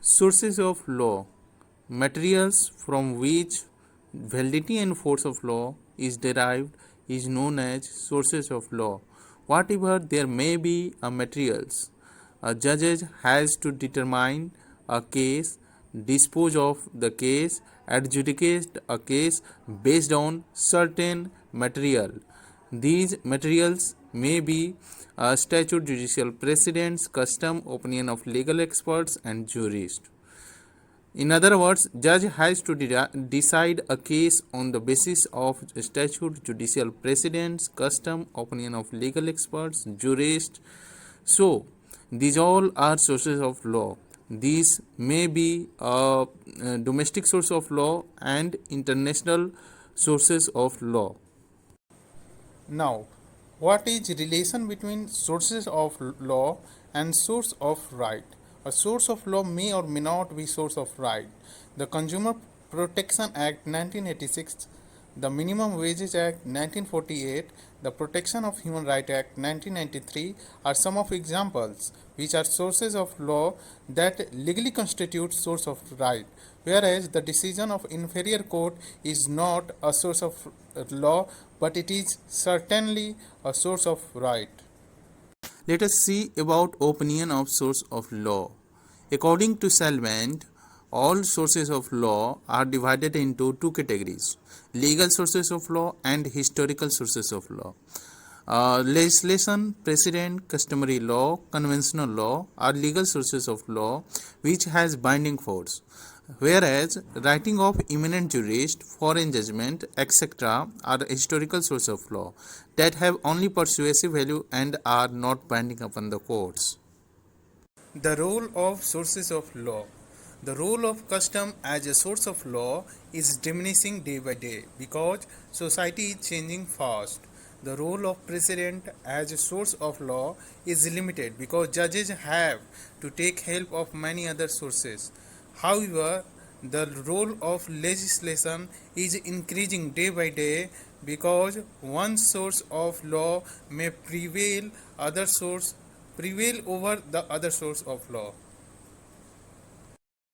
Sources of law: materials from which validity and force of law is derived is known as sources of law. Whatever there may be a materials, a judge has to determine a case, dispose of the case, adjudicate a case based on certain material. These materials may be statute, judicial precedents, custom, opinion of legal experts, and jurists. In other words, judge has to decide a case on the basis of statute, judicial precedents, custom, opinion of legal experts, jurists. So, these all are sources of law. These may be domestic source of law and international sources of law. Now, what is relation between sources of law and source of right? A source of law may or may not be source of right. The Consumer Protection Act 1986, the Minimum Wages Act 1948, the Protection of Human Rights Act 1993 are some of examples which are sources of law that legally constitute source of right, whereas the decision of inferior court is not a source of law, but it is certainly a source of right. Let us see about opinion of source of law. According to Salvant, all sources of law are divided into two categories: legal sources of law and historical sources of law. Legislation, precedent, customary law, conventional law are legal sources of law which has binding force, whereas writing of eminent jurist, foreign judgment, etc. are historical sources of law that have only persuasive value and are not binding upon the courts. The role of sources of law. The role of custom as a source of law is diminishing day by day because society is changing fast. The role of precedent as a source of law is limited because judges have to take help of many other sources. However, the role of legislation is increasing day by day because one source of law may prevail over the other source of law.